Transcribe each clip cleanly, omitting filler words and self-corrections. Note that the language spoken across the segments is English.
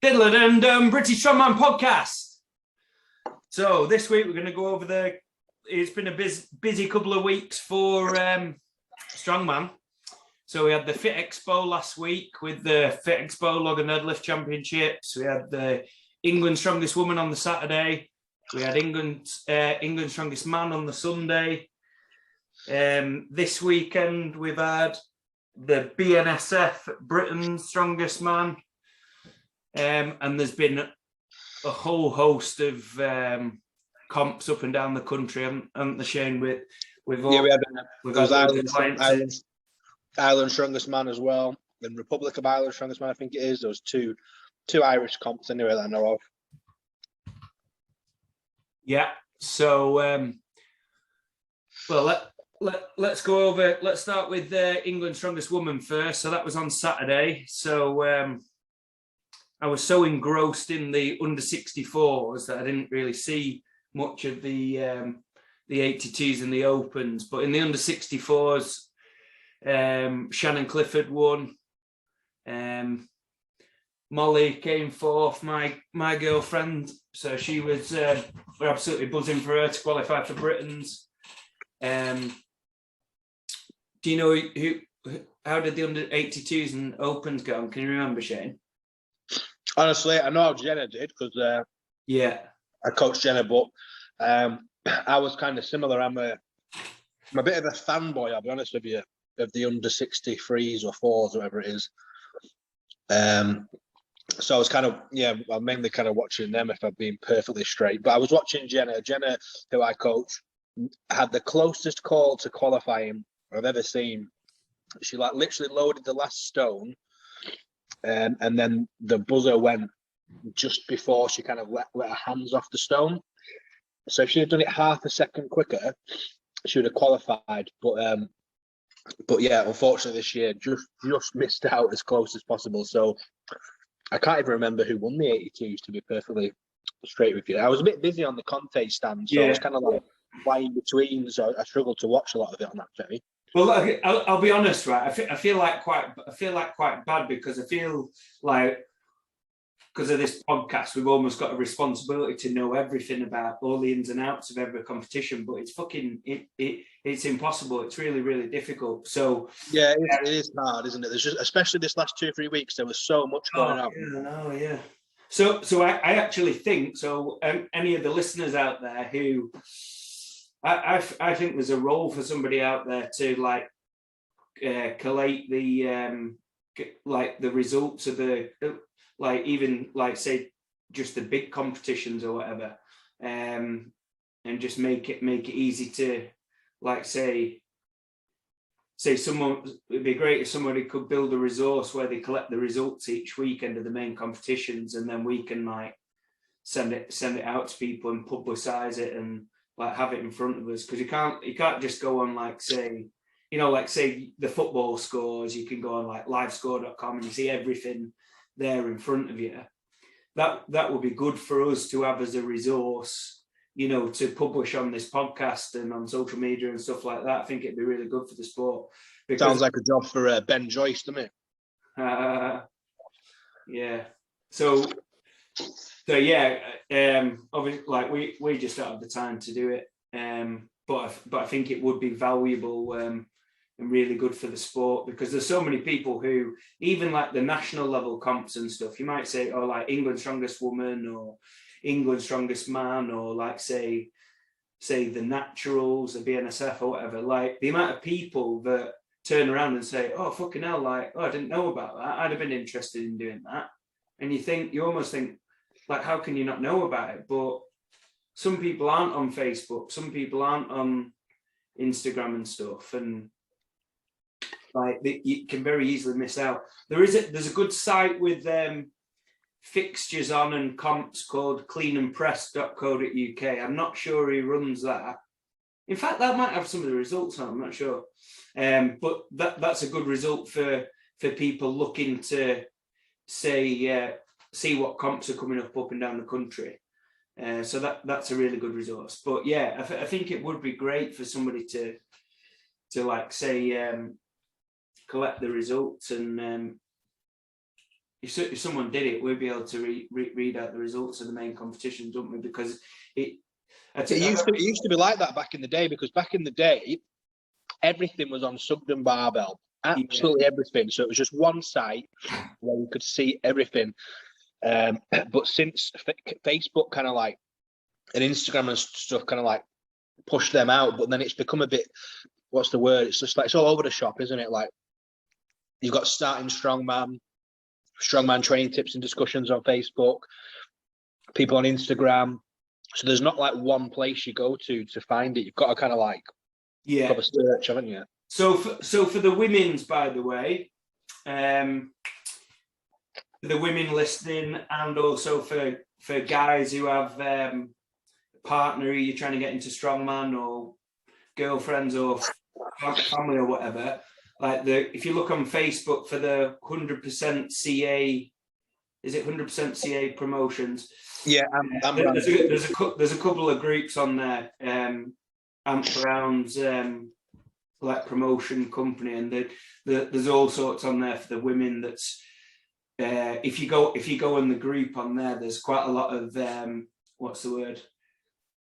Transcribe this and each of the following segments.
Diddler and British Strongman podcast. So this week we're going to go over it's been a busy couple of weeks for Strongman. So we had the Fitxpo last week with the Fitxpo Log and Deadlift Championships. We had the England Strongest Woman on the Saturday. We had England Strongest Man on the Sunday. This weekend we've had the BNSF Britain's Strongest Man. And there's been a whole host of comps up and down the country, haven't there, Shane? We've had Ireland Strongest Man as well, and Republic of Ireland Strongest Man, I think it is. Those two Irish comps anyway that I know of. Yeah. So, let's go over. Let's start with England Strongest Woman first. So that was on Saturday. So. I was so engrossed in the under 64s that I didn't really see much of the 82s and the opens. But in the under 64s, Shannon Clifford won. Molly came fourth, my girlfriend. So she was we're absolutely buzzing for her to qualify for Britain's. Do you know how did the under 82s and opens go? Can you remember, Shane? Honestly, I know how Jenna did because I coached Jenna, but I was kind of similar. I'm a bit of a fanboy, I'll be honest with you, of the under 63s or 4s, whatever it is. So I was kind of, I'm mainly kind of watching them if I'm being perfectly straight. But I was watching Jenna. Jenna, who I coach, had the closest call to qualifying I've ever seen. She literally loaded the last stone. And then the buzzer went just before she kind of let her hands off the stone. So if she had done it half a second quicker, she would have qualified. But yeah, unfortunately this year just missed out as close as possible. So I can't even remember who won the 82s, to be perfectly straight with you. I was a bit busy on the Conte stand, so I was kind of like flying between. So I struggled to watch a lot of it on that day. Well, I'll be honest, right? I feel like quite bad because I feel like because of this podcast, we've almost got a responsibility to know everything about all the ins and outs of every competition. But it's impossible. It's really, really difficult. So yeah, it is hard, isn't it? There's just, especially this last 2 or 3 weeks, there was so much going on. Yeah. So I actually think so. Any of the listeners out there who. I think there's a role for somebody out there to collate the the results of the even say just the big competitions or whatever, and just make it easy to say someone. It'd be great if somebody could build a resource where they collect the results each weekend of the main competitions, and then we can send it out to people and publicize it and have it in front of us, because you can't just go on say the football scores. You can go on livescore.com and you see everything there in front of you. That would be good for us to have as a resource, to publish on this podcast and on social media and stuff like that. I think it'd be really good for the sport. Sounds like a job for Ben Joyce, doesn't it? Yeah. So yeah, obviously, we just don't have the time to do it. But I think it would be valuable and really good for the sport, because there's so many people who, even the national level comps and stuff, you might say, England Strongest Woman or England Strongest Man, or say the Naturals, the BNSF or whatever. The amount of people that turn around and say, "Oh fucking hell!" I didn't know about that. I'd have been interested in doing that. And you almost think, how can you not know about it? But some people aren't on Facebook, some people aren't on Instagram and stuff, and you can very easily miss out. There's a good site with fixtures on and comps called cleanandpress.co.uk. I'm not sure who runs that. In fact, that might have some of the results on, I'm not sure. But that's a good result for people looking to see what comps are coming up and down the country. So that's a really good resource. But yeah, I think it would be great for somebody to collect the results and if someone did it, we'd be able to read out the results of the main competition, don't we? Because it used to be like that back in the day, because back in the day, everything was on Sugden Barbell, absolutely everything. So it was just one site where you could see everything. But since Facebook kind of like, and Instagram and stuff kind of like pushed them out, but then it's become a bit, what's the word? It's just like, it's all over the shop, isn't it? Like, you've got starting strongman training tips and discussions on Facebook, people on Instagram. So there's not like one place you go to find it. You've got to kind of like have a search, haven't you? So for the women's, by the way, the women listening, and also for guys who have a partner who you're trying to get into strongman, or girlfriends or family or whatever, like if you look on Facebook for the 100% CA, is it 100% CA promotions? Yeah, there's a couple of groups on there. Amp Brown's like promotion company, and there's all sorts on there for the women. That's if you go in the group on there, there's quite a lot of what's the word?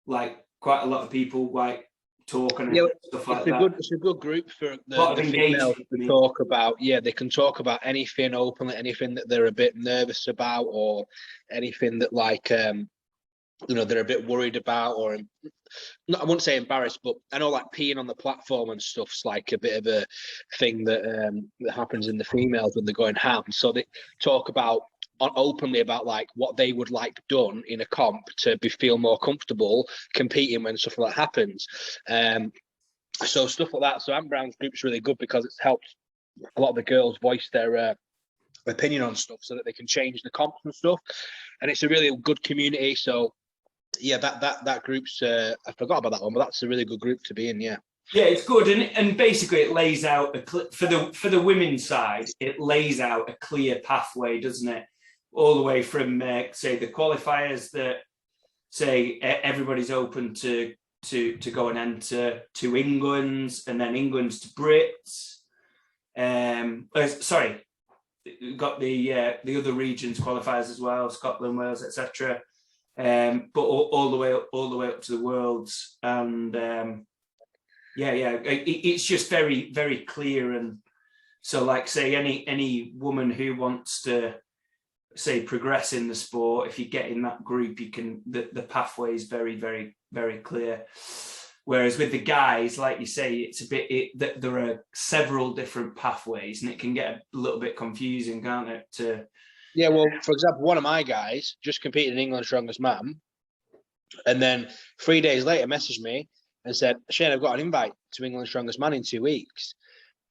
Like quite a lot of people like talking and stuff like that. It's a good group for the females to talk about. Yeah, they can talk about anything openly, anything that they're a bit nervous about, or anything that like they're a bit worried about, or I wouldn't say embarrassed, but I know like peeing on the platform and stuff's like a bit of a thing that happens in the females when they're going ham. So they talk about openly about like what they would like done in a comp to feel more comfortable competing when stuff like that happens. So stuff like that. So Amp Brown's group's really good because it's helped a lot of the girls voice their opinion on stuff so that they can change the comps and stuff. And it's a really good community. So yeah, that group's I forgot about that one, but that's a really good group to be in. Yeah, it's good, and basically it lays out for the women's side, it lays out a clear pathway, doesn't it? All the way from say the qualifiers that say everybody's open to go and enter to England's, and then England's to Brits. Sorry, we've got the other regions qualifiers as well, Scotland, Wales, etc. But all the way up to the Worlds, and it's just very, very clear. And so, like, say any woman who wants to say progress in the sport, if you get in that group, you can. The pathway is very, very, very clear. Whereas with the guys, like you say, it's a bit there are several different pathways, and it can get a little bit confusing, can't it? Yeah, well, for example, one of my guys just competed in England's Strongest Man, and then 3 days later messaged me and said, Shane, I've got an invite to England's Strongest Man in 2 weeks.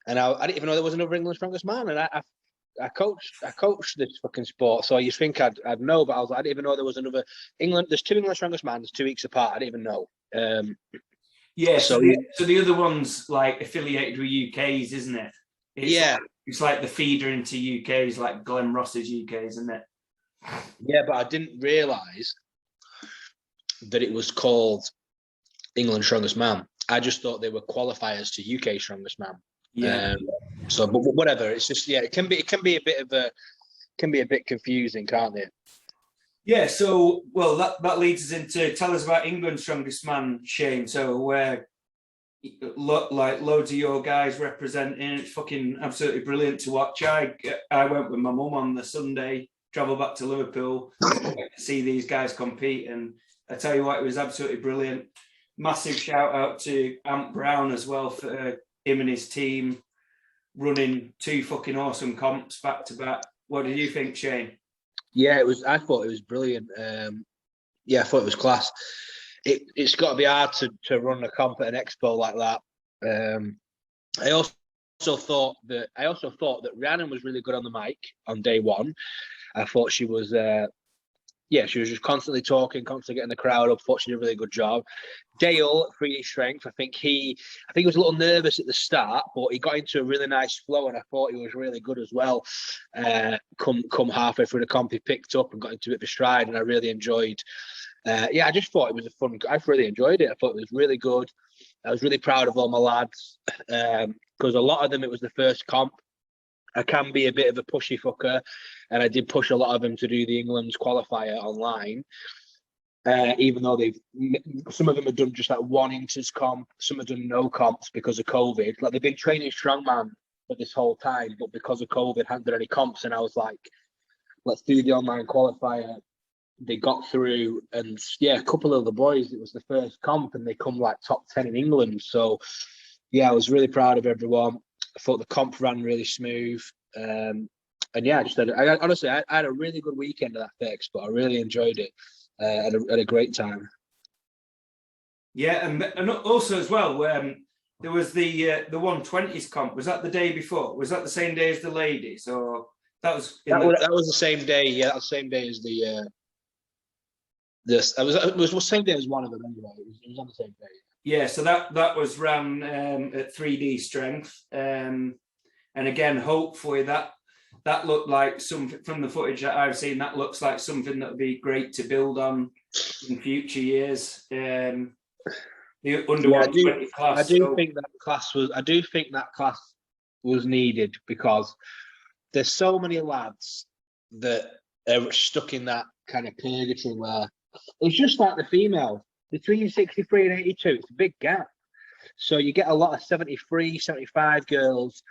And I didn't even know there was another England's Strongest Man. And I coached this fucking sport, so you think I'd know, but I didn't even know there was another England. There's 2 England's Strongest Man, there's 2 weeks apart. I didn't even know. So the other one's like affiliated with UKs, isn't it? It's like the feeder into UKs, like Glenn Ross's UKs, isn't it? Yeah, but I didn't realise that it was called England Strongest Man. I just thought they were qualifiers to UK Strongest Man. Yeah. But whatever. It's just it can be a bit confusing, can't it? Yeah. So that leads us into tell us about England Strongest Man, Shane. So like loads of your guys representing. It's fucking absolutely brilliant to watch. I went with my mum on the Sunday, travelled back to Liverpool to see these guys compete, and I tell you what, it was absolutely brilliant. Massive shout out to Amp Brown as well for him and his team running 2 fucking awesome comps back to back. What did you think, Shane? Yeah, I thought it was brilliant. I thought it was class. It's got to be hard to run a comp at an expo like that. I also thought that Rhiannon was really good on the mic on day one. I thought she was she was just constantly talking, constantly getting the crowd up. Thought she did a really good job. Dale, 3D Strength, I think he was a little nervous at the start, but he got into a really nice flow, and I thought he was really good as well. Come halfway through the comp, he picked up and got into a bit of a stride, and I really enjoyed. I just thought it was I really enjoyed it. I thought it was really good. I was really proud of all my lads because a lot of them, it was the first comp. I can be a bit of a pushy fucker, and I did push a lot of them to do the England's qualifier online. Even though some of them have done just like one inters comp, some have done no comps because of COVID. Like they've been training strongman for this whole time, but because of COVID, hadn't done any comps. And I was like, let's do the online qualifier. They got through, and yeah, a couple of the boys, it was the first comp, and they come like top 10 in England. So yeah, I was really proud of everyone. I thought the comp ran really smooth. And yeah, honestly, I had a really good weekend at that Fitxpo. I really enjoyed it. Had a great time. Yeah, and also as well, there was the 120s comp. Was that the day before? Was that the same day as the ladies, or that was the same day? Yeah, that was the same day as the it was the same day as one of them anyway. It was on the same day. Yeah, so that was ran at 3D strength, and again, hopefully that looked like something from the footage that I've seen. That looks like something that would be great to build on in future years. The under 120 class. I do think that class was needed, because there's so many lads that are stuck in that kind of purgatory where it's just like the females between 63 and 82. It's a big gap. So you get a lot of 73, 75 girls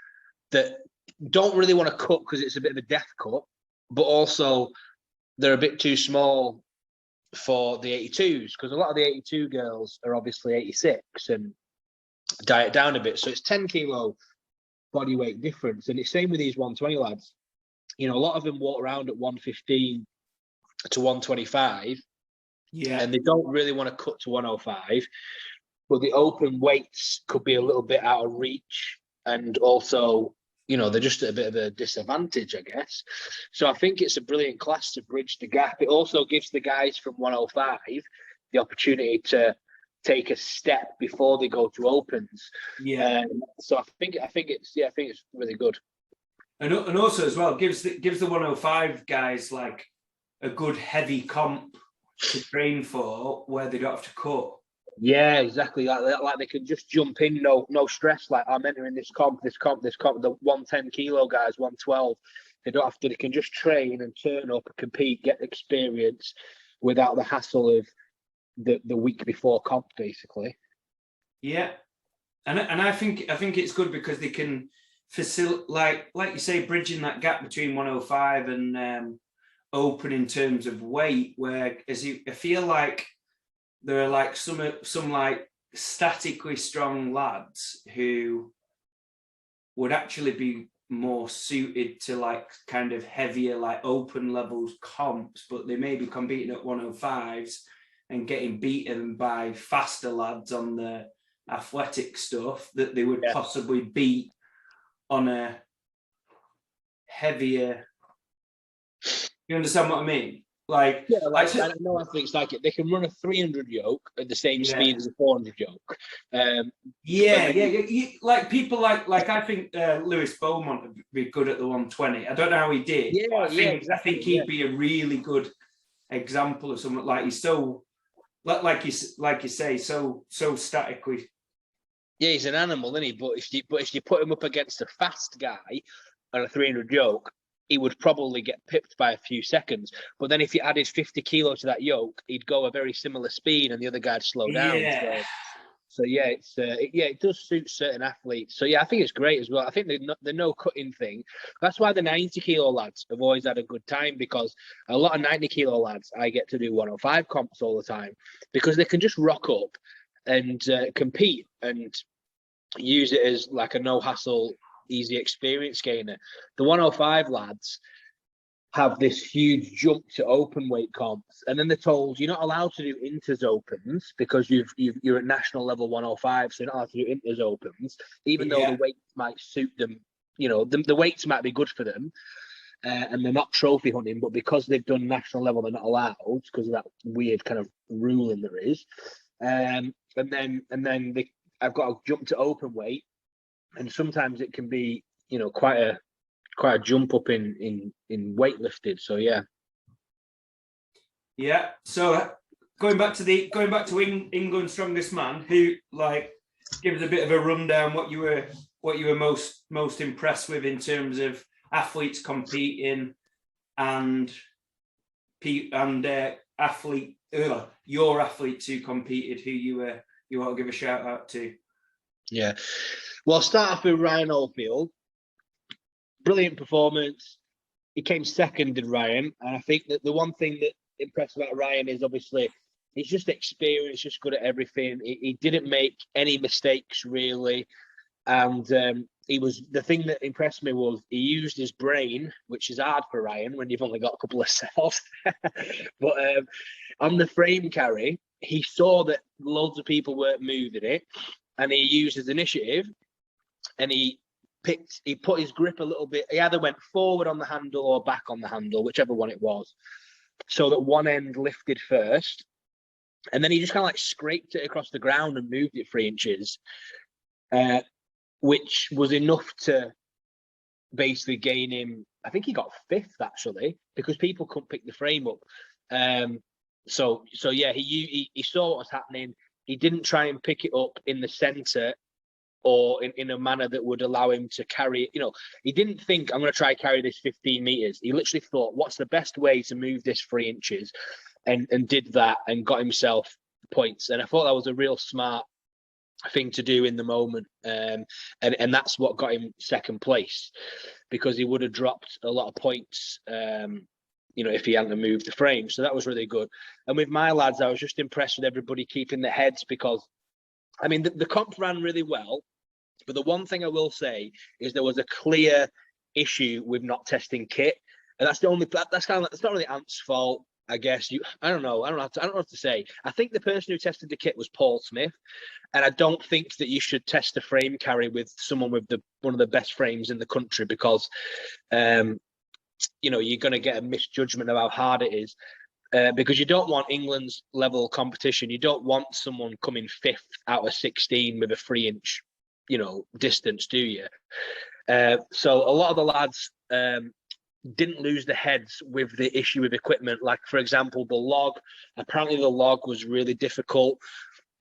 that don't really want to cut because it's a bit of a death cut, but also they're a bit too small for the 82s, because a lot of the 82 girls are obviously 86 and diet down a bit. So it's 10 kilo body weight difference. And it's same with these 120 lads. You know, a lot of them walk around at 115 to 125. Yeah. And they don't really want to cut to 105. But the open weights could be a little bit out of reach. And also, you know, they're just at a bit of a disadvantage, I guess. So I think it's a brilliant class to bridge the gap. It also gives the guys from 105 the opportunity to take a step before they go to opens. Yeah. So I think it's really good. And also as well gives the 105 guys like a good heavy comp to train for, where they don't have to cut. Yeah, exactly. Like they can just jump in, no stress. Like, I'm entering this comp. The 110 kilo guys, 112. They don't have to. They can just train and turn up, compete, get experience without the hassle of the week before comp, basically. Yeah, and I think it's good because they can facilitate, like you say, bridging that gap between 105 and open in terms of weight. Where I feel like there are like some like statically strong lads who would actually be more suited to like kind of heavier like open levels comps, but they may be competing at 105s and getting beaten by faster lads on the athletic stuff that they would possibly beat on a heavier. You understand what I mean? Like, yeah, like I know athletes like it. They can run a 300 yoke at the same speed as a 400 yoke. Like people like I think Lewis Beaumont would be good at the 120. I don't know how he did. Yeah, I think he'd be a really good example of someone like he's so, like you say, so statically. Yeah, he's an animal, isn't he? But if you put him up against a fast guy on a 300 yoke, he would probably get pipped by a few seconds. But then if you added 50 kilos to that yoke, he'd go a very similar speed and the other guy'd slow down. Yeah. So yeah, it does suit certain athletes. So yeah, I think it's great as well. I think the no cutting thing, that's why the 90 kilo lads have always had a good time, because a lot of 90 kilo lads, I get to do 105 comps all the time, because they can just rock up and compete and use it as like a no hassle, easy experience gainer. The 105 lads have this huge jump to open weight comps, and then they're told you're not allowed to do inters opens because you're at national level 105, so you're not allowed to do inters opens, even though the weights might suit them. You know, the weights might be good for them, and they're not trophy hunting, but because they've done national level, they're not allowed because of that weird kind of ruling there is. And then I've got to jump to open weight. And sometimes it can be, you know, quite a jump up in weightlifted. So yeah. Yeah. So going back to England's strongest man, who like give us a bit of a rundown what you were most impressed with in terms of athletes competing and your athletes who competed, who you want to give a shout out to? Yeah, well, I'll start off with Ryan Oldfield. Brilliant performance. He came second, did Ryan, and I think that the one thing that impressed about Ryan is obviously he's just experienced, just good at everything. He didn't make any mistakes really, and the thing that impressed me was he used his brain, which is hard for Ryan when you've only got a couple of cells. But on the frame carry, he saw that loads of people weren't moving it, and he used his initiative, and he put his grip a little bit. He either went forward on the handle or back on the handle, whichever one it was, so that one end lifted first, and then he just kind of like scraped it across the ground and moved it 3 inches, which was enough to basically gain him. I think he got 5th actually, because people couldn't pick the frame up. So yeah, he saw what was happening. He didn't try and pick it up in the center or in a manner that would allow him to carry it. You know, he didn't think, I'm going to try carry this 15 meters. He literally thought, what's the best way to move this 3 inches? And did that and got himself points. And I thought that was a real smart thing to do in the moment. And that's what got him second place, because he would have dropped a lot of points, if he hadn't moved the frame. So that was really good. And with my lads, I was just impressed with everybody keeping their heads, because, I mean, the comp ran really well. But the one thing I will say is there was a clear issue with not testing kit. And that's not really Ant's fault, I guess. I don't know what to say. I think the person who tested the kit was Paul Smith. And I don't think that you should test a frame carry with someone with one of the best frames in the country, because you're going to get a misjudgment of how hard it is, because you don't want England's level competition. You don't want someone coming 5th out of 16 with a 3 inch, distance, do you? So a lot of the lads didn't lose their heads with the issue with equipment. Like, for example, the log. Apparently the log was really difficult.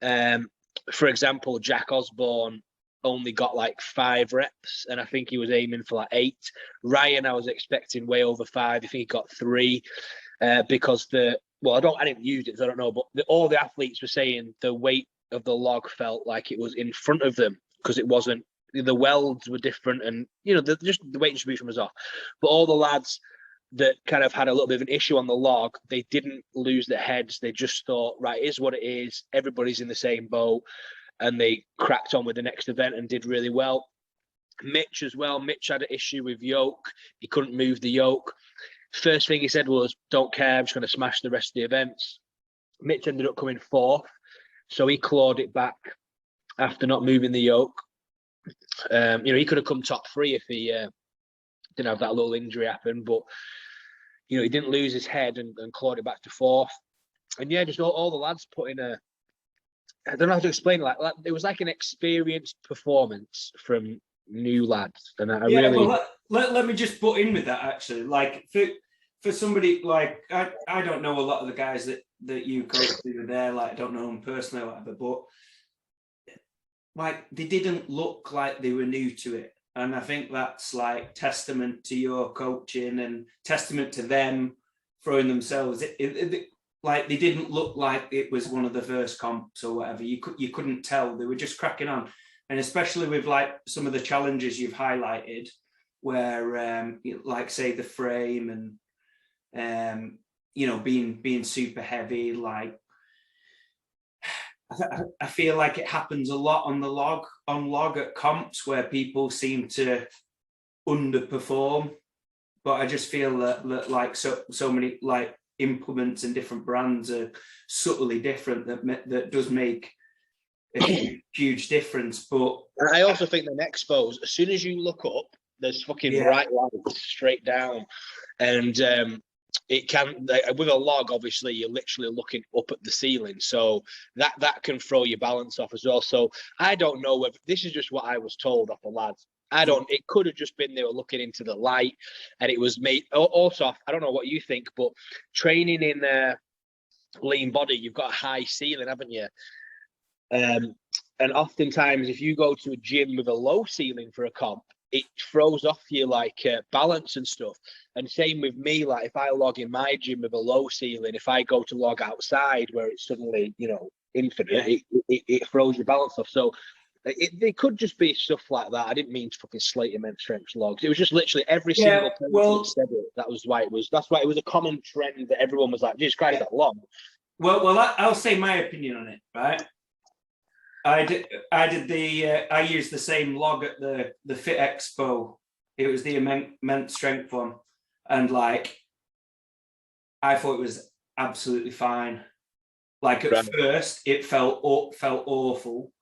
For example, Jack Osborne only got like 5 reps, and I think he was aiming for like 8. Ryan, I was expecting way over 5. I think he got 3, because I didn't use it, so I don't know, but all the athletes were saying the weight of the log felt like it was in front of them, because it wasn't. The welds were different, and the weight distribution was off. But all the lads that kind of had a little bit of an issue on the log, they didn't lose their heads. They just thought, right, it is what it is. Everybody's in the same boat. And they cracked on with the next event and did really well. Mitch as well. Mitch had an issue with yoke. He couldn't move the yoke. First thing he said was, don't care, I'm just going to smash the rest of the events. Mitch ended up coming 4th. So he clawed it back after not moving the yoke. He could have come top 3 if he didn't have that little injury happen. But, he didn't lose his head and clawed it back to 4th. And yeah, just all the lads put in I don't know how to explain it. Like it was like an experienced performance from new lads, and let me just butt in with that. Actually, like for somebody like I don't know a lot of the guys that you coached were there. Like, I don't know them personally or whatever, but like they didn't look like they were new to it, and I think that's like testament to your coaching and testament to them throwing themselves. Like, they didn't look like it was one of the first comps or whatever. You couldn't tell. They were just cracking on. And especially with like some of the challenges you've highlighted, where like say the frame and being super heavy. Like, I feel like it happens a lot on log at comps where people seem to underperform. But I just feel that like so many like implements and different brands are subtly different, that does make a huge difference. But I also think the expos, as soon as you look up, there's fucking bright lights straight down, and it can, with a log, obviously you're literally looking up at the ceiling, so that can throw your balance off as well. So I don't know whether this is just what I was told off the lads. It could have just been they were looking into the light and it was made. Also, I don't know what you think, but training in lean body, you've got a high ceiling, haven't you? And oftentimes if you go to a gym with a low ceiling for a comp, it throws off your like balance and stuff. And same with me, like if I log in my gym with a low ceiling, if I go to log outside where it's suddenly, you know, infinite, it throws your balance off. So it could just be stuff like that. I didn't mean to fucking slate immense strength logs. It was just literally every single person that said it. That's why it was a common trend that everyone was like, Jesus Christ, that long. Well, I'll say my opinion on it, right? I used the same log at the Fitxpo. It was the immense strength one, and like I thought it was absolutely fine. Like at first, it felt awful,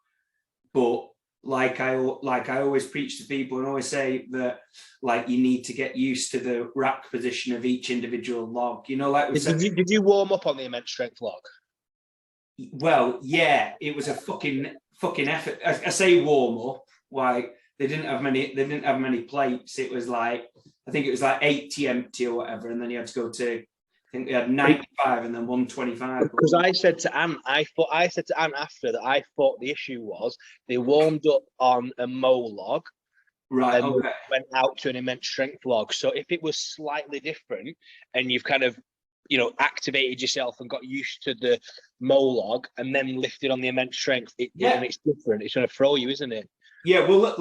but like I always preach to people and always say that like you need to get used to the rack position of each individual log. You know, like did you warm up on the immense strength log? Well, yeah, it was a fucking effort. I say warm up. Like they didn't have many plates. It was like I think it was like 80 empty or whatever, and then you had to go to I think they had 95 and then 125. Because I said to Anne after that I thought the issue was they warmed up on a Mo log, right? And okay. went out to an immense strength log. So if it was slightly different, and you've kind of, you know, activated yourself and got used to the Mo log, and then lifted on the immense strength, and it's different. It's going to throw you, isn't it? Yeah. Well,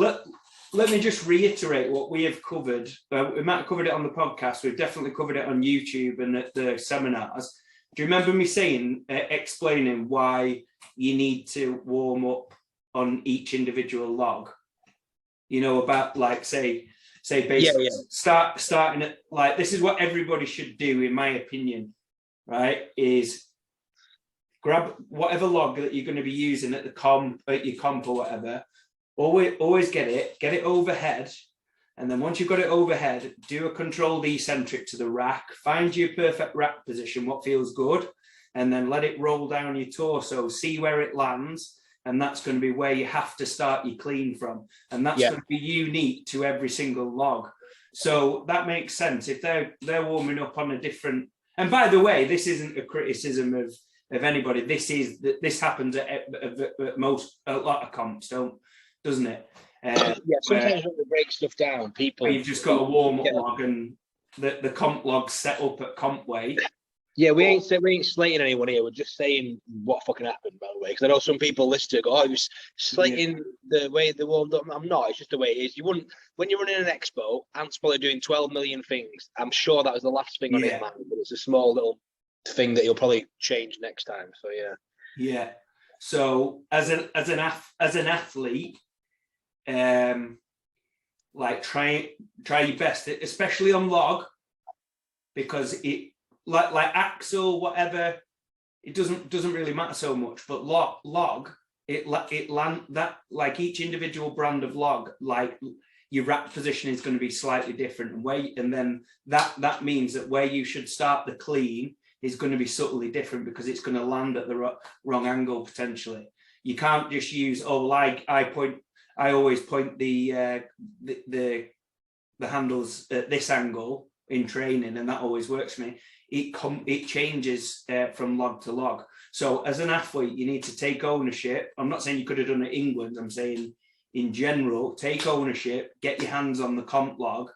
let me just reiterate what we have covered. We might have covered it on the podcast. We've definitely covered it on YouTube and at the seminars. Do you remember me saying, explaining why you need to warm up on each individual log? You know, about like say basically starting at like this is what everybody should do, in my opinion, right? Is grab whatever log that you're going to be using at your comp or whatever. Always get it overhead, and then once you've got it overhead, do a controlled eccentric to the rack, find your perfect rack position, what feels good, and then let it roll down your torso, see where it lands, and that's going to be where you have to start your clean from, and that's going to be unique to every single log. So that makes sense. If they're warming up on a different, and by the way, this isn't a criticism of anybody. This happens at a lot of comps, doesn't it? Sometimes when they break stuff down, people you've just got a warm up log, and the comp log's set up at comp weight. Yeah, we ain't slating anyone here. We're just saying what fucking happened, by the way. Because I know some people listen to go, "Oh, he was slating the way they warmed up." I'm not. It's just the way it is. You wouldn't when you're running an expo. Ant's probably doing 12 million things. I'm sure that was the last thing on his mind, but it's a small little thing that he'll probably change next time. So yeah. Yeah. So as an athlete, like try your best, especially on log, because it like axle, whatever, it doesn't really matter so much. But log it land that like each individual brand of log, like your rack position is going to be slightly different, and then that means that where you should start the clean is going to be subtly different because it's going to land at the wrong angle potentially. You can't just use I always point the handles at this angle in training, and that always works for me. It changes from log to log. So as an athlete, you need to take ownership. I'm not saying you could have done it in England. I'm saying in general, take ownership, get your hands on the comp log.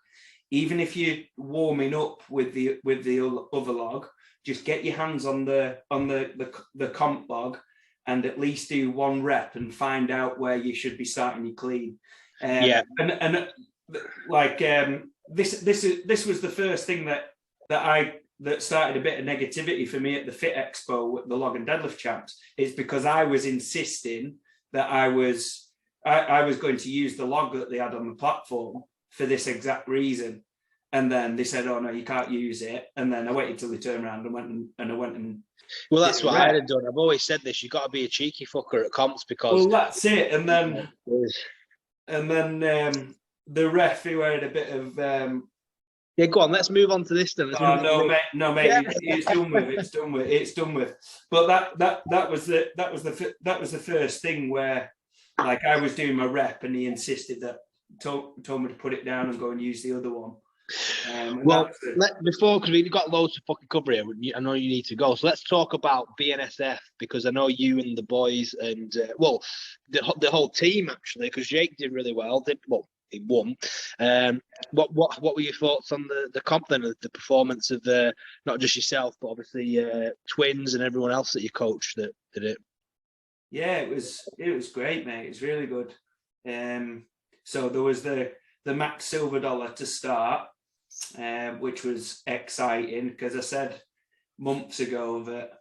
Even if you're warming up with the other log, just get your hands on the comp log, and at least do one rep and find out where you should be starting your clean. This was the first thing that started a bit of negativity for me at the Fitxpo with the log and deadlift champs. It's because I was insisting that I was going to use the log that they had on the platform for this exact reason. And then they said, "Oh no, you can't use it." And then I waited till they turned around and went and. Well, that's what I'd have done. I've always said this: you got to be a cheeky fucker at comps because. Well, that's it. And then, the ref who had a bit of. Yeah, go on. Let's move on to this then. Mate. Yeah. It's done with. But that was the first thing where, like, I was doing my rep and he insisted that told me to put it down and go and use the other one. Because we've got loads to fucking cover here. I know you need to go, so let's talk about BNSF, because I know you and the boys and the whole team actually, because Jake did really well. he won. What were your thoughts on the comp then, the performance of the not just yourself but obviously twins and everyone else that you coached that did it? Yeah, it was great, mate. It was really good. So there was the Max Silver Dollar to start, which was exciting because I said months ago that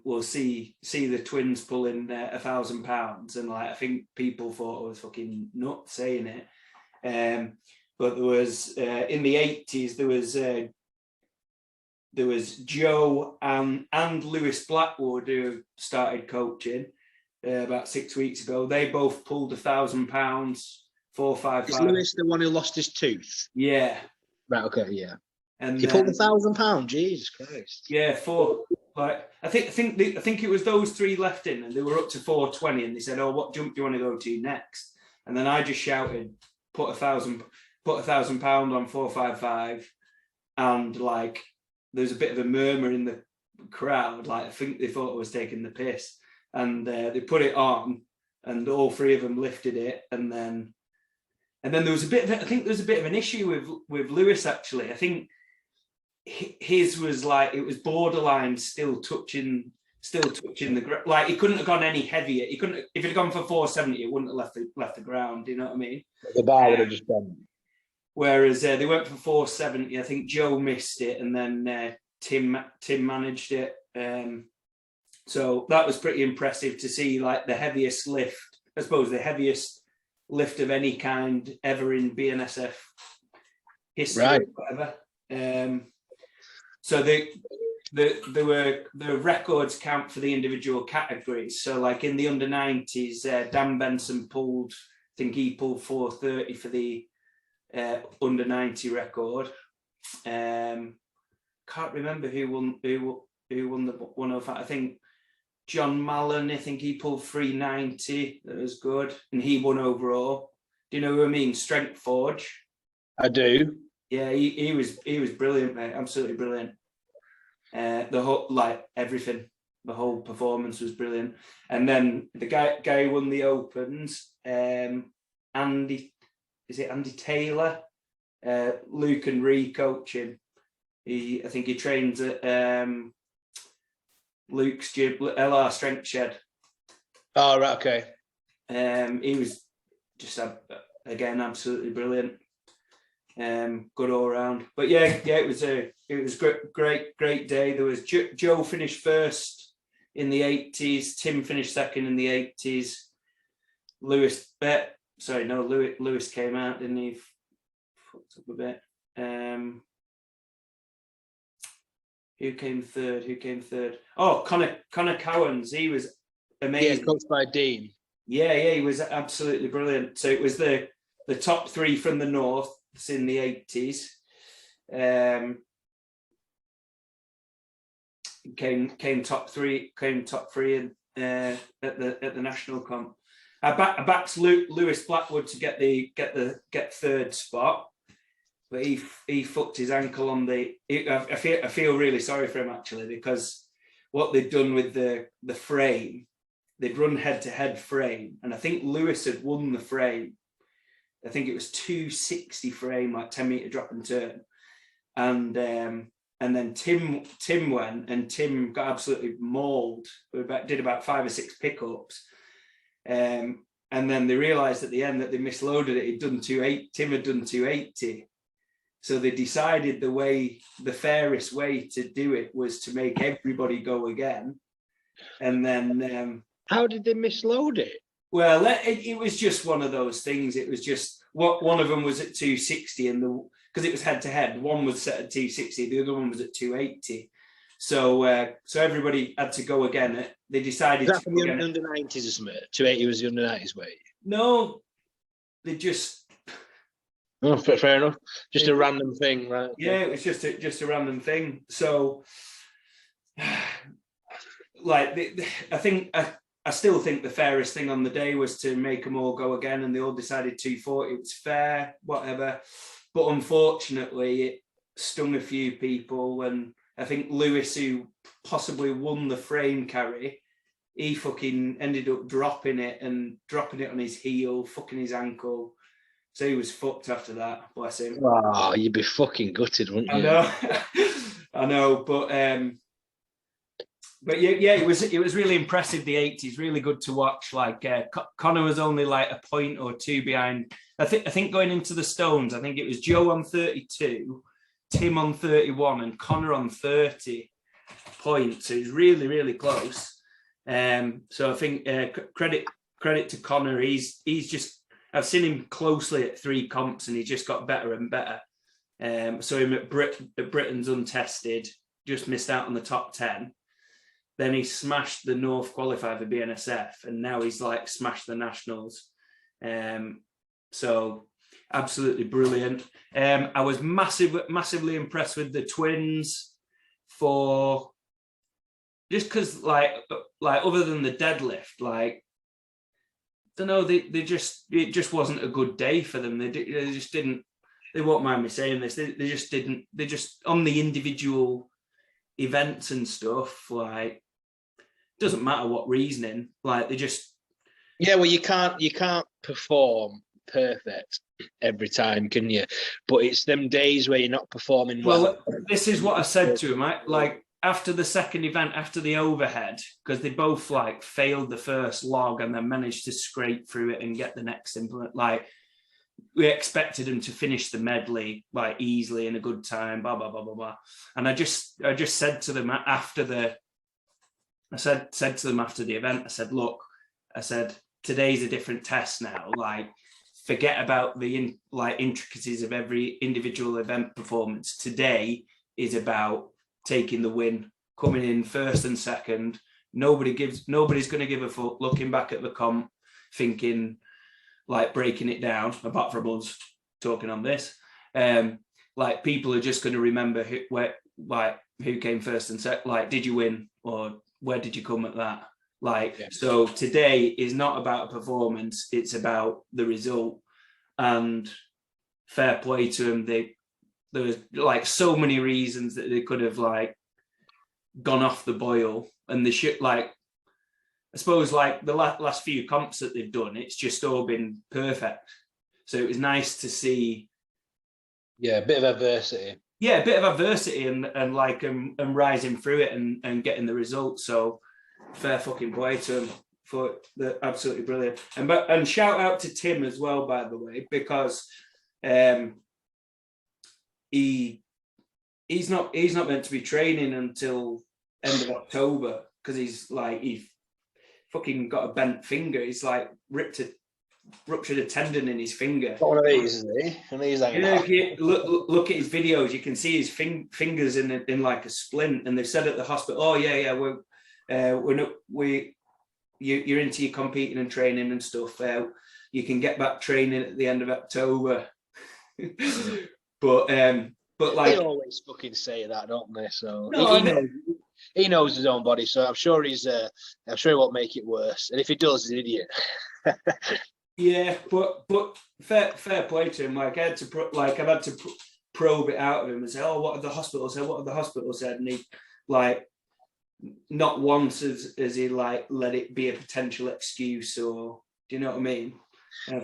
we'll see the twins pulling £1,000, and like I think people thought I was fucking nuts saying it. But there was in the 80s there was Joe and Lewis Blackwood who started coaching about 6 weeks ago. They both pulled £1,000, 455. Is Lewis the one who lost his tooth? Yeah. Right. Okay. Yeah. And he pulled £1,000. Jesus Christ. Yeah, four. Like I think it was those three left in, and they were up to 420, and they said, "Oh, what jump do you want to go to next?" And then I just shouted, "Put £1,000 on 455," and like there's a bit of a murmur in the crowd. Like I think they thought I was taking the piss, and they put it on, and all three of them lifted it, and then there was a bit of I think there was a bit of an issue with Lewis actually. I think his was like it was borderline still touching the ground. Like he couldn't have gone any heavier. He couldn't if he'd gone for 470, it wouldn't have left the ground. Do you know what I mean? The bar would have just gone. Whereas they went for 470. I think Joe missed it, and then Tim managed it. So that was pretty impressive to see, like the heaviest lift. I suppose the heaviest lift of any kind ever in BNSF history, right? Or whatever. So there were the records count for the individual categories. So like in the under 90s, Dan Benson pulled, I think he pulled 430 for the under 90 record. Can't remember who won the 105. I think John Mallon, I think he pulled 390. That was good. And he won overall. Do you know who I mean? Strength Forge. I do. Yeah, he was brilliant, mate. Absolutely brilliant. The whole everything, the whole performance was brilliant. And then the guy who won the Opens, Andy Taylor, Luke and Ree coaching. I think he trains at Luke's gym, LR Strength Shed. Oh right, okay. He was just again absolutely brilliant. Good all round. But yeah, it was great day. There was Joe finished first in the 80s, Tim finished second in the 80s. Lewis came out, didn't he? Fucked up a bit. Who came third? Oh, Connor Cowans. He was amazing. Yeah, coached by Dean. Yeah, he was absolutely brilliant. So it was the top three from the north in the 80s. Came top three in, at the national comp. I backed Lewis Blackwood to get third spot, but he fucked his ankle on the. I feel really sorry for him actually, because what they'd done with the frame, they'd run head-to-head frame, and I think Lewis had won the frame. I think it was 260 frame, like 10-meter drop and turn, and then Tim went, and Tim got absolutely mauled. Did about 5 or 6 pickups, and then they realised at the end that they misloaded it. Tim had done 280, so they decided the fairest way to do it was to make everybody go again, and then. How did they misload it? Well, it was just one of those things. It was just one of them was at 260, and because it was head to head, one was set at 260, the other one was at 280. So everybody had to go again. They decided. Is that from the under 90s or something? 280 was the under 90s weight. No, they just. Oh, fair enough. Just a random thing, right? Yeah, it was just a random thing. So, like, I still think the fairest thing on the day was to make them all go again, and they all decided 240. It was fair, whatever. But unfortunately, it stung a few people, and I think Lewis, who possibly won the frame carry, he fucking ended up dropping it on his heel, fucking his ankle. So he was fucked after that, bless him. Oh, you'd be fucking gutted, wouldn't you? I know. I know, but yeah, it was really impressive, the 80s, really good to watch. Like Connor was only like a point or two behind. I think going into the Stones, I think it was Joe on 32, Tim on 31, and Connor on 30 points. So it was really, really close. So I think credit to Connor. He's just, I've seen him closely at 3 comps, and he just got better and better. So him at Britain's untested, just missed out on the top 10. Then he smashed the North qualifier for BNSF, and now he's like smashed the Nationals. So absolutely brilliant. I was massively impressed with the twins for just because like other than the deadlift, like I don't know, it just wasn't a good day for them. They just didn't. They won't mind me saying this. They just didn't. They just on the individual events and stuff, like doesn't matter what reasoning, like they just well, you can't perform perfect every time, can you? But it's them days where you're not performing well. This is what I said to him, like after the second event, after the overhead, because they both like failed the first log and then managed to scrape through it and get the next implement. Like we expected them to finish the medley like easily in a good time, blah blah blah blah blah. And I just said to them after the event, I said, look, I said, today's a different test now. Like, forget about the intricacies of every individual event performance. Today is about taking the win, coming in first and second. Nobody's going to give a fuck looking back at the comp, thinking like breaking it down, apart from us talking on this. Like people are just going to remember who came first and second, like, did you win or where did you come at that? Like, yeah. So today is not about a performance, it's about the result. And fair play to them. There was like so many reasons that they could have like gone off the boil, and they should, like, I suppose like the last few comps that they've done, it's just all been perfect. So it was nice to see. Yeah, a bit of adversity. Yeah, a bit of adversity and rising through it and getting the results. So fair fucking play to him for the absolutely brilliant. And shout out to Tim as well, by the way, because he's not meant to be training until end of October because he fucking got a bent finger. He's like ruptured a tendon in his finger. Got one of these, isn't he? And he's like, look at his videos. You can see his fingers in like a splint. And they've said at the hospital, "Oh yeah, you're into your competing and training and stuff. You can get back training at the end of October." but like, they always fucking say that, don't they? So no, he knows his own body, so I'm sure he won't make it worse. And if he does, he's an idiot. Yeah, but fair play to him. Like I've had to probe it out of him and say, "Oh, what have the hospital said? What have the hospital said?" And he, like, not once has he like let it be a potential excuse, or do you know what I mean?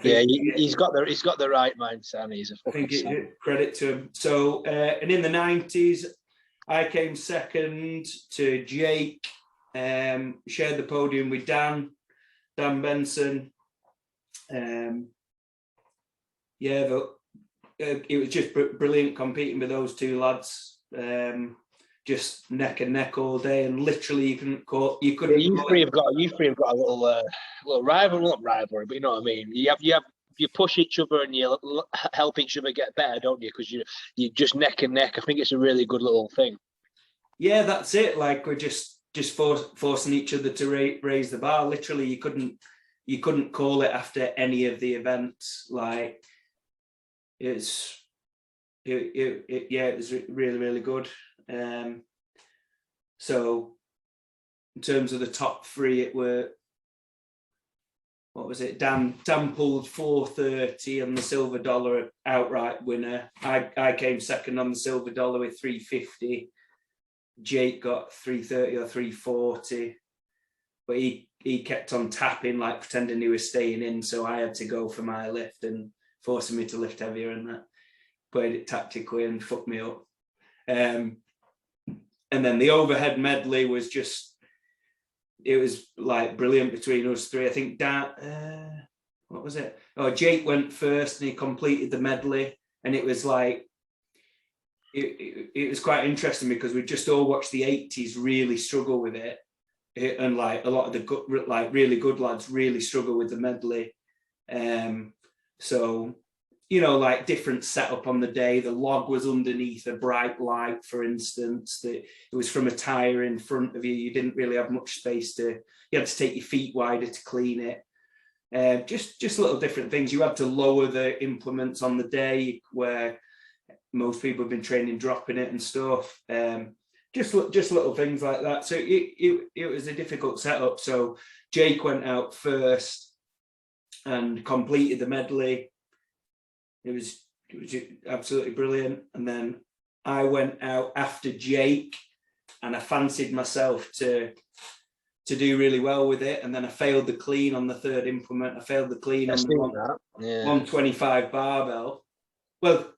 Yeah, he's got the right mindset. He's a fucking credit to him. So and in the 90s, I came second to Jake. Shared the podium with Dan Benson. It was just brilliant competing with those two lads. Just neck and neck all day, and literally you couldn't. You three have got a little rivalry, but you know what I mean. You push each other and you help each other get better, don't you? Because you just neck and neck. I think it's a really good little thing. Yeah, that's it. Like we're just forcing each other to raise the bar. Literally, you couldn't call it after any of the events. Like it was really, really good. So in terms of the top three, it were, what was it? Dan pulled 430 on the silver dollar outright winner. I came second on the silver dollar with 350. Jake got 330 or 340, but he kept on tapping, like pretending he was staying in. So I had to go for my lift and forcing me to lift heavier, and that played it tactically and fucked me up. And then the overhead medley was just, it was like brilliant between us three. I think what was it? Oh, Jake went first and he completed the medley, and it was like, it was quite interesting because we just all watched the 80s really struggle with it, and like a lot of the good, like really good lads really struggle with the medley. So, you know, like different setup on the day. The log was underneath a bright light, for instance, that it was from a tire in front of you. You didn't really have much space to, you had to take your feet wider to clean it. Just little different things. You had to lower the implements on the day where most people have been training dropping it and stuff. Just little things like that. So it was a difficult setup. So Jake went out first and completed the medley. It was absolutely brilliant. And then I went out after Jake, and I fancied myself to do really well with it. And then I failed the clean on the third implement. I failed the clean on the 125 barbell. Well,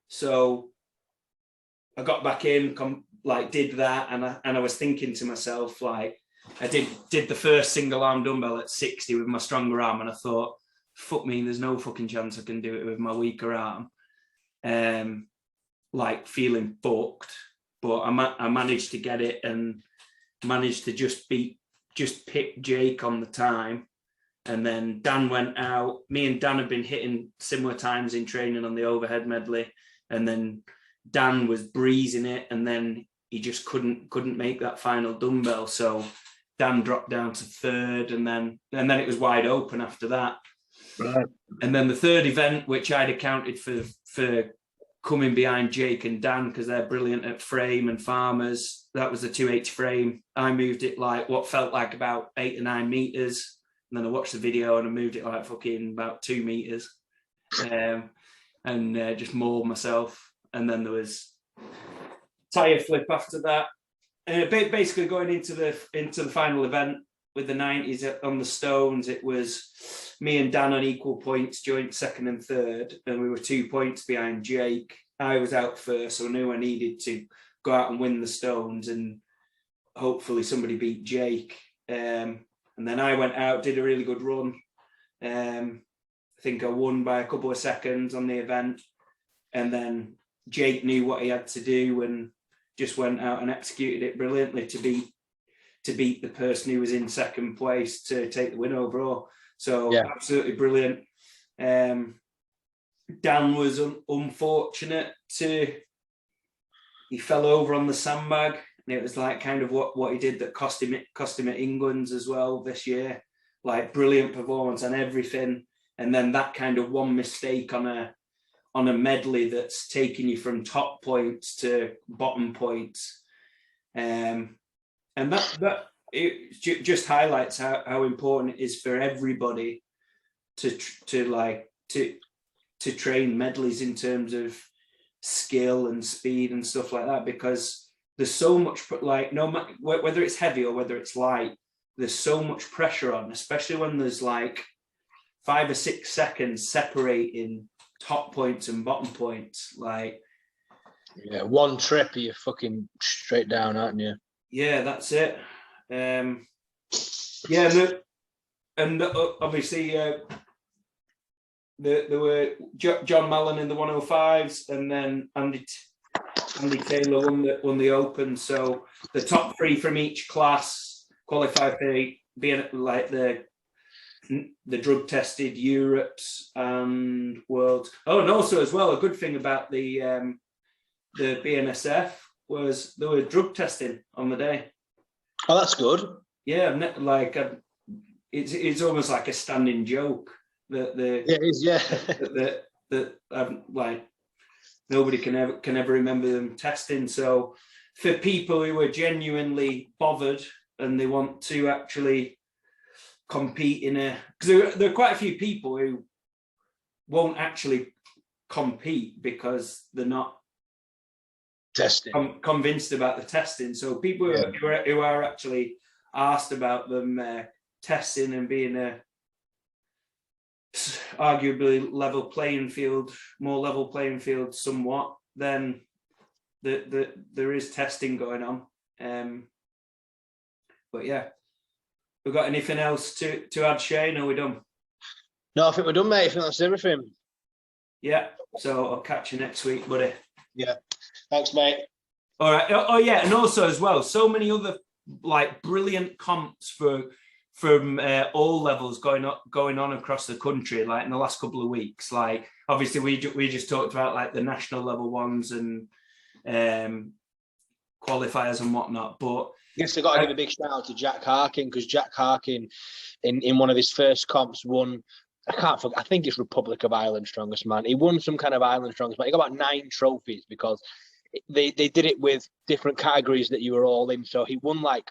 so I got back in, did that, and I was thinking to myself, like, I did the first single arm dumbbell at 60 with my stronger arm, and I thought, fuck me, there's no fucking chance I can do it with my weaker arm. Like feeling fucked, but I managed to get it and managed to just pick Jake on the time. And then Dan went out. Me and Dan have been hitting similar times in training on the overhead medley, and then Dan was breezing it, and then he just couldn't make that final dumbbell. So Dan dropped down to third, and then it was wide open after that. Right. And then the third event, which I'd accounted for coming behind Jake and Dan because they're brilliant at frame and farmers, that was the 2H frame. I moved it like what felt like about 8 or 9 meters. And then I watched the video and I moved it like fucking about 2 meters, and just mauled myself. And then there was tire flip after that. Basically going into the final event with the 90s on the stones, it was me and Dan on equal points, joint second and third, and we were 2 points behind Jake. I was out first, so I knew I needed to go out and win the stones, and hopefully somebody beat Jake. And then I went out, did a really good run. I think I won by a couple of seconds on the event. And then Jake knew what he had to do and just went out and executed it brilliantly to beat the person who was in second place to take the win overall. So yeah, absolutely brilliant. Dan was unfortunate he fell over on the sandbag. And it was like kind of what he did that cost him at England's as well this year. Like brilliant performance and everything, and then that kind of one mistake on a medley that's taking you from top points to bottom points, and that it just highlights how important it is for everybody to train medleys in terms of skill and speed and stuff like that, because there's so much, like, no matter whether it's heavy or whether it's light, there's so much pressure on, especially when there's like 5 or 6 seconds separating top points and bottom points. Like, yeah, one trip you're fucking straight down, aren't you? Yeah, that's it. Yeah, and obviously there were John Mallon in the 105s, and then Andy Taylor won the Open. So the top 3 from each class qualify for being like the drug tested Europes and Worlds. Oh, and also as well, a good thing about the BNSF was there were drug testing on the day. Oh, that's good. Yeah, like it's almost like a standing joke that it is, yeah. that like nobody can ever remember them testing. So for people who are genuinely bothered and they want to actually compete because there are quite a few people who won't actually compete because they're not testing convinced about the testing. So people who are actually asked about them testing and being arguably more level playing field somewhat, then there is testing going on. But yeah, we got anything else to add, Shane? Or are we done? No, I think we're done, mate. I think that's everything. Yeah. So I'll catch you next week, buddy. Yeah. Thanks, mate. All right. Oh yeah, and also as well, so many other like brilliant comps from all levels going on across the country, like in the last couple of weeks. Like obviously we just talked about like the national level ones and qualifiers and whatnot, but yes, I got to give a big shout out to Jack Harkin, because Jack Harkin in one of his first comps won. I think it's Republic of Ireland Strongest Man. He won some kind of Ireland Strongest Man. He got about 9 trophies because they did it with different categories that you were all in. So he won like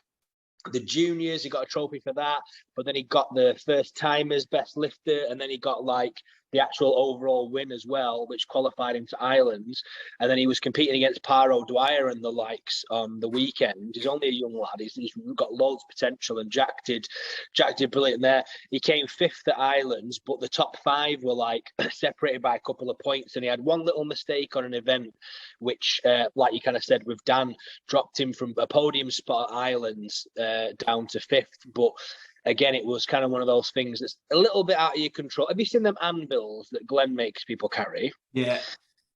the juniors, he got a trophy for that, but then he got the first timers best lifter, and then he got like the actual overall win as well, which qualified him to Islands. And then he was competing against Paro Dwyer and the likes on the weekend. He's only a young lad. He's got loads of potential, and Jack did brilliant there. He came 5th at Islands, but the top 5 were like separated by a couple of points, and he had one little mistake on an event, which, like you kind of said with Dan, dropped him from a podium spot at Islands down to 5th. But again, it was kind of one of those things that's a little bit out of your control. Have you seen them anvils that Glenn makes people carry? Yeah.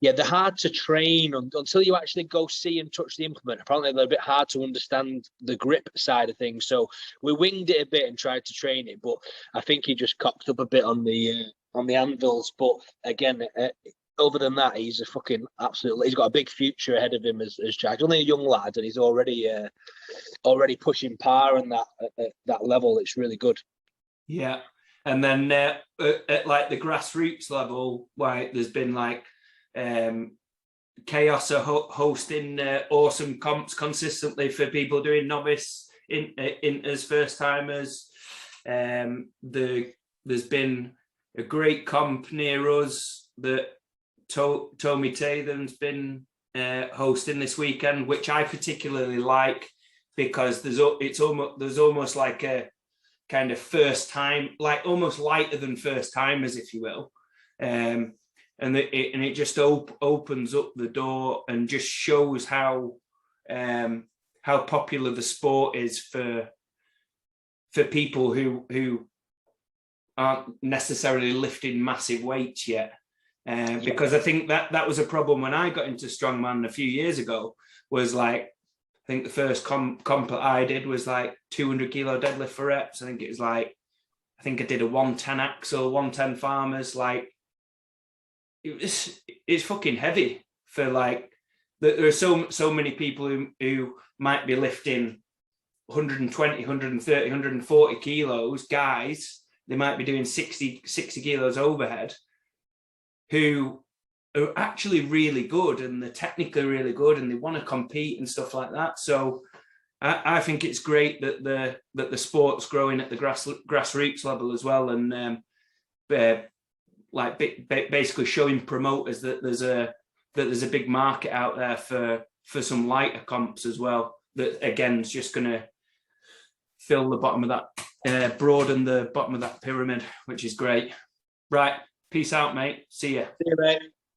Yeah, they're hard to train until you actually go see and touch the implement. Apparently, they're a bit hard to understand the grip side of things. So we winged it a bit and tried to train it, but I think he just cocked up a bit on the anvils. But again, other than that, he's a fucking absolute. He's got a big future ahead of him as Jack. He's only a young lad, and he's already pushing par and that level. It's really good. Yeah, and then at like the grassroots level, like there's been like Chaos are hosting awesome comps consistently for people doing novice in as first timers. There's been a great comp near us that Tommy Tatham's been hosting this weekend, which I particularly like because there's almost like a kind of first time, like almost lighter than first timers, if you will. And it just opens up the door and just shows how popular the sport is for people who aren't necessarily lifting massive weights yet. Because I think that was a problem when I got into strongman a few years ago. Was like, I think the first comp that I did was like 200 kilo deadlift for reps. I think I did a 110 axle, 110 farmers. Like it's fucking heavy for like. There are so many people who might be lifting 120, 130, 140 kilos. Guys, they might be doing 60 kilos overhead, who are actually really good and they're technically really good and they want to compete and stuff like that. So I think it's great that the sport's growing at the grassroots level as well, and basically showing promoters that there's a big market out there for some lighter comps as well. That again is just going to fill the bottom of that, broaden the bottom of that pyramid, which is great. Right. Peace out, mate. See ya. See you, mate.